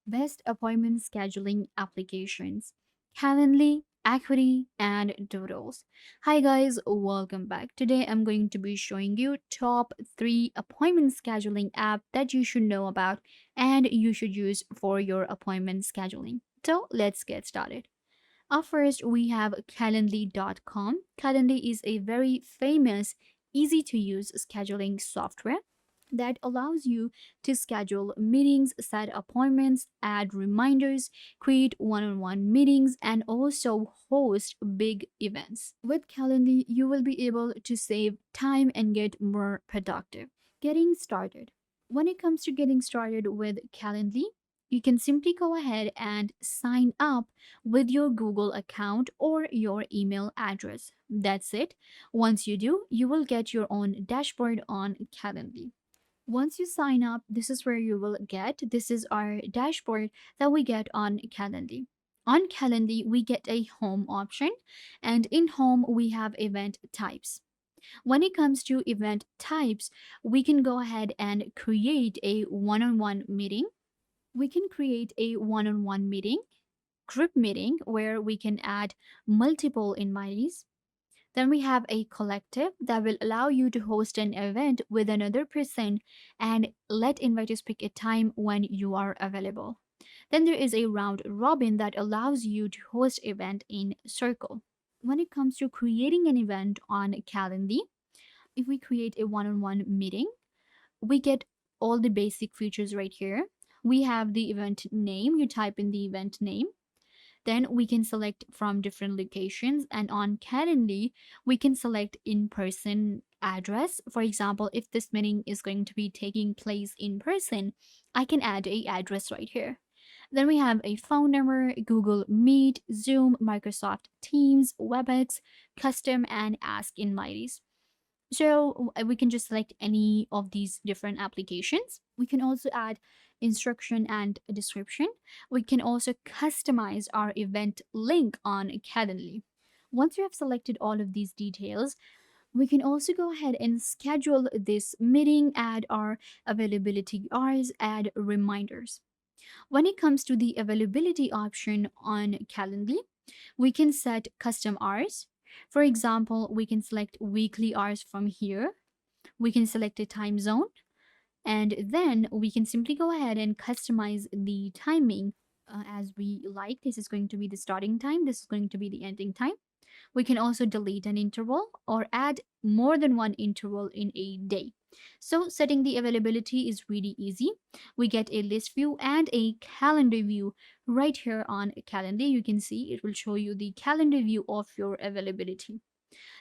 Best appointment scheduling applications: Calendly, Acuity, and Doodles. Hi guys, welcome back. Today I'm going to be showing you top 3 appointment scheduling app that you should know about and you should use for your appointment scheduling. So let's get started. Up first, we have Calendly.com. Calendly is a very famous, easy to use scheduling software that allows you to schedule meetings, set appointments, add reminders, create one on one meetings, and also host big events. With Calendly, you will be able to save time and get more productive. Getting started. When it comes to getting started with Calendly, you can simply go ahead and sign up with your Google account or your email address. That's it. Once you do, you will get your own dashboard on Calendly. Once you sign up, this is where you will get. This is our dashboard that we get on Calendly. On Calendly, we get a home option, and in home, we have event types. When it comes to event types, we can go ahead and create a one on one meeting. We can create a one on one meeting, group meeting, where we can add multiple invitees. Then we have a collective that will allow you to host an event with another person and let inviters pick a time when you are available. Then there is a round robin that allows you to host event in circle. When it comes to creating an event on Calendly, if we create a one-on-one meeting, we get all the basic features right here. We have the event name, you type in the event name. Then we can select from different locations, and on Calendly, we can select in-person address. For example, if this meeting is going to be taking place in person, I can add a address right here. Then we have a phone number, Google Meet, Zoom, Microsoft Teams, WebEx, custom, and ask invitees. So we can just select any of these different applications. We can also add instruction and a description. We can also customize our event link on Calendly. Once you have selected all of these details, we can also go ahead and schedule this meeting, add our availability hours, add reminders. When it comes to the availability option on Calendly, we can set custom hours. For example, we can select weekly hours from here. We can select a time zone, and then we can simply go ahead and customize the timing as we like. This is going to be the starting time, this is going to be the ending time. We can also delete an interval or add more than one interval in a day. So setting the availability is really easy. We get a list view and a calendar view right here on Calendar. You can see it will show you the calendar view of your availability.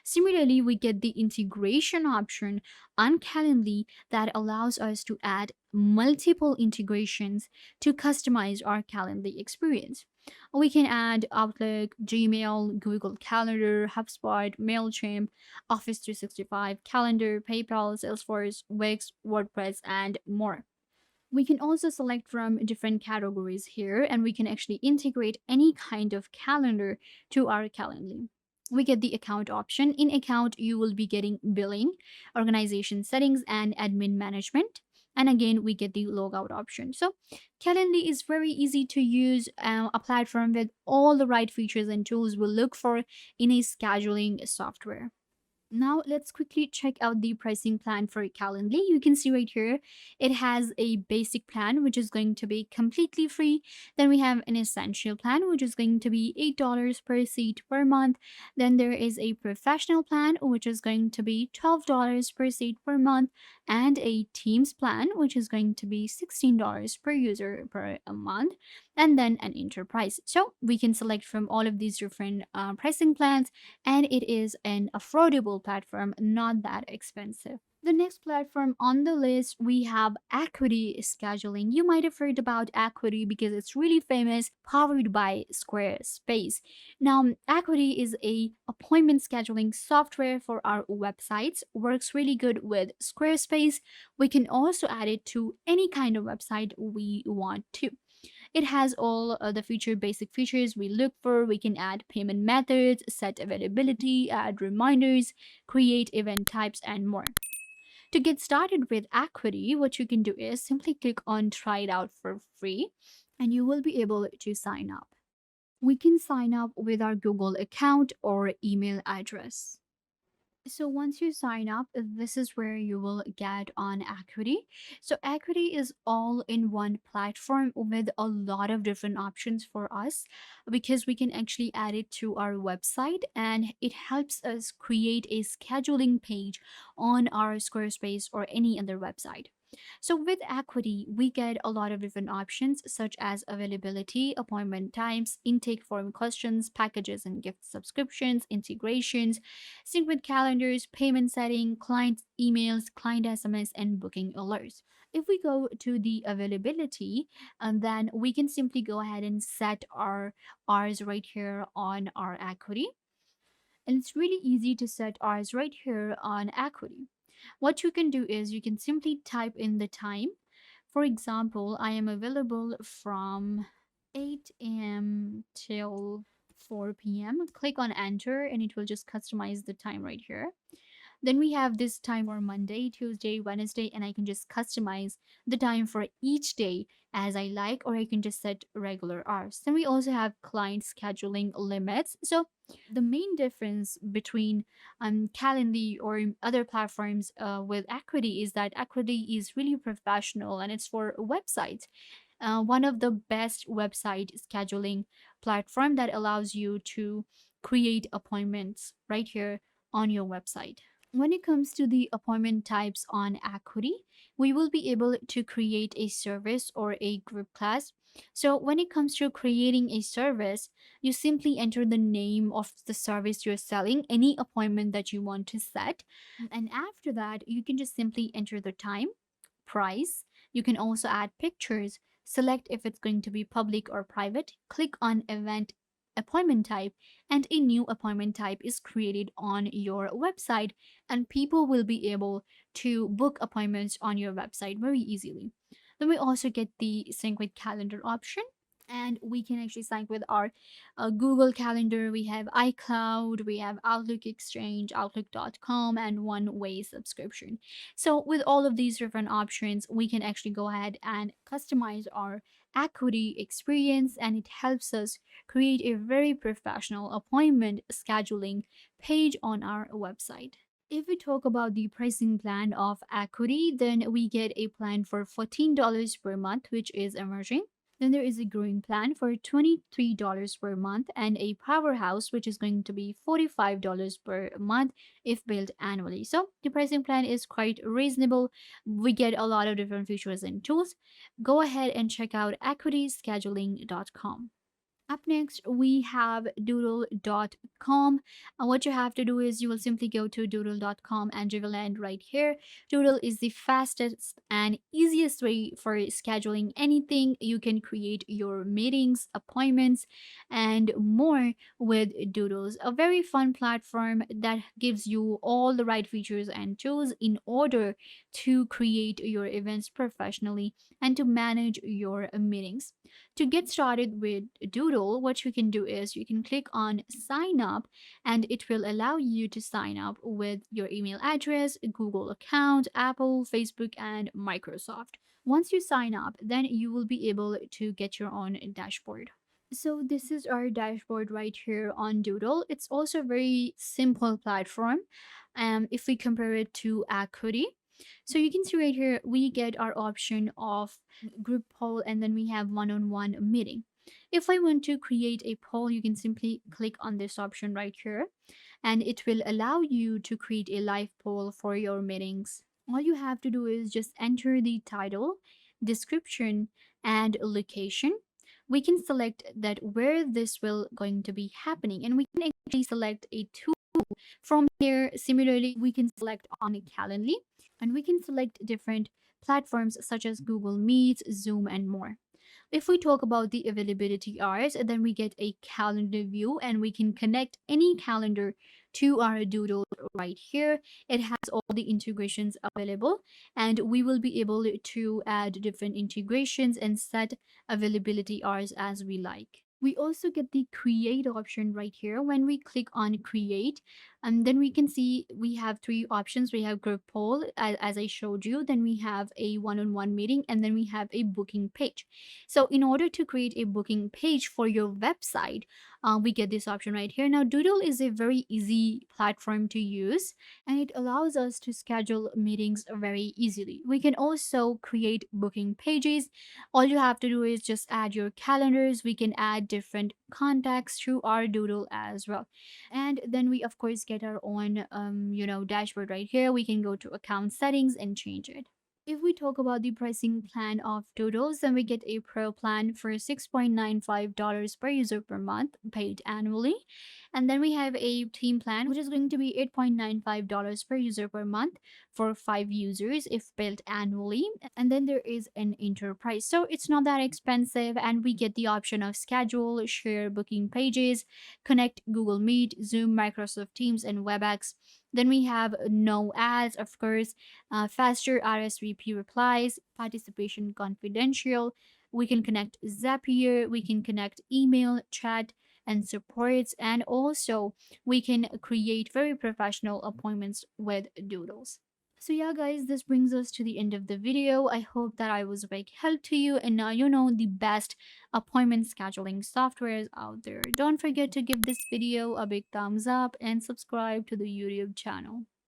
Similarly, we get the integration option on Calendly that allows us to add multiple integrations to customize our Calendly experience. We can add Outlook, Gmail, Google Calendar, HubSpot, MailChimp, Office 365, Calendar, PayPal, Salesforce, Wix, WordPress, and more. We can also select from different categories here, and we can actually integrate any kind of calendar to our Calendly. We get the account option. In account, you will be getting billing, organization settings, and admin management. And again, we get the logout option. So Calendly is very easy to use, a platform with all the right features and tools we'll look for in a scheduling software. Now let's quickly check out the pricing plan for Calendly. You can see right here, it has a basic plan, which is going to be completely free. Then we have an essential plan, which is going to be $8 per seat per month. Then there is a professional plan, which is going to be $12 per seat per month, and a Teams plan, which is going to be $16 per user per a month, and then an enterprise. So we can select from all of these different pricing plans, and it is an affordable platform, not that expensive. The next platform on the list, we have Acuity Scheduling. You might have heard about Acuity because it's really famous, powered by Squarespace. Now, Acuity is a appointment scheduling software for our websites. Works really good with Squarespace. We can also add it to any kind of website we want to. It has all the basic features we look for. We can add payment methods, set availability, add reminders, create event types, and more. To get started with Acuity, what you can do is simply click on try it out for free. and you will be able to sign up. We can sign up with our Google account or email address. So once you sign up, this is where you will get on Acuity. So Acuity is all in one platform with a lot of different options for us, because we can actually add it to our website, and it helps us create a scheduling page on our Squarespace or any other website. So with Acuity, we get a lot of different options such as availability, appointment times, intake form questions, packages and gift subscriptions, integrations, sync with calendars, payment setting, client emails, client SMS, and booking alerts. If we go to the availability, and then we can simply go ahead and set our hours right here on our Acuity. And it's really easy to set hours right here on Acuity. What you can do is you can simply type in the time. For example, I am available from 8 a.m. till 4 p.m. Click on enter and it will just customize the time right here. Then we have this time for Monday, Tuesday, Wednesday, and I can just customize the time for each day as I like, or I can just set regular hours. Then we also have client scheduling limits. So the main difference between Calendly or other platforms with Acuity is that Acuity is really professional and it's for websites. One of the best website scheduling platform that allows you to create appointments right here on your website. When it comes to the appointment types on Acuity, we will be able to create a service or a group class. So when it comes to creating a service, you simply enter the name of the service you're selling, any appointment that you want to set. And after that, you can just simply enter the time, price. You can also add pictures, select if it's going to be public or private, click on event appointment type, and a new appointment type is created on your website, and people will be able to book appointments on your website very easily. Then we also get the sync with calendar option, and we can actually sync with our Google Calendar. We have iCloud, we have Outlook Exchange, Outlook.com, and one way subscription. So with all of these different options, we can actually go ahead and customize our Acuity experience, and it helps us create a very professional appointment scheduling page on our website. If we talk about the pricing plan of Acuity, then we get a plan for $14 per month, which is emerging. Then there is a growing plan for $23 per month, and a powerhouse, which is going to be $45 per month if built annually. So the pricing plan is quite reasonable. We get a lot of different features and tools. Go ahead and check out equityscheduling.com. Up next, we have doodle.com. And what you have to do is you will simply go to doodle.com and you will land right here. Doodle is the fastest and easiest way for scheduling anything. You can create your meetings, appointments, and more with Doodles. A very fun platform that gives you all the right features and tools in order to create your events professionally and to manage your meetings. To get started with Doodle, what you can do is you can click on sign up, and it will allow you to sign up with your email address, Google account, Apple, Facebook, and Microsoft. Once you sign up, then you will be able to get your own dashboard. So this is our dashboard right here on Doodle. It's also a very simple platform if we compare it to Acuity. So you can see right here, we get our option of group poll, and then we have one-on-one meeting. If I want to create a poll, you can simply click on this option right here, and it will allow you to create a live poll for your meetings. All you have to do is just enter the title, description, and location. We can select that where this will going to be happening, and we can actually select a tool from here. Similarly, we can select on Calendly, and we can select different platforms such as Google Meet, Zoom, and more. If we talk about the availability hours, then we get a calendar view, and we can connect any calendar to our Doodle right here. It has all the integrations available, and we will be able to add different integrations and set availability hours as we like. We also get the create option right here. When we click on create, And then we can see we have three options. We have group poll, as I showed you. Then we have a one-on-one meeting, and then we have a booking page. So in order to create a booking page for your website, we get this option right here. Now, Doodle is a very easy platform to use, and it allows us to schedule meetings very easily. We can also create booking pages. All you have to do is just add your calendars. We can add different contacts through our Doodle as well. And then we of course get our own dashboard right here. We can go to account settings and change it. If we talk about the pricing plan of Doodles, then we get a pro plan for $6.95 per user per month, paid annually. And then we have a team plan, which is going to be $8.95 per user per month for 5 users if billed annually. And then there is an enterprise. So it's not that expensive, and we get the option of schedule, share booking pages, connect Google Meet, Zoom, Microsoft Teams, and WebEx. Then we have no ads, of course, faster RSVP replies, participation confidential. We can connect Zapier, we can connect email, chat, and supports, and also we can create very professional appointments with Doodles. So yeah guys, this brings us to the end of the video. I hope that I was a big help to you, and now you know the best appointment scheduling softwares out there. Don't forget to give this video a big thumbs up and subscribe to the YouTube channel.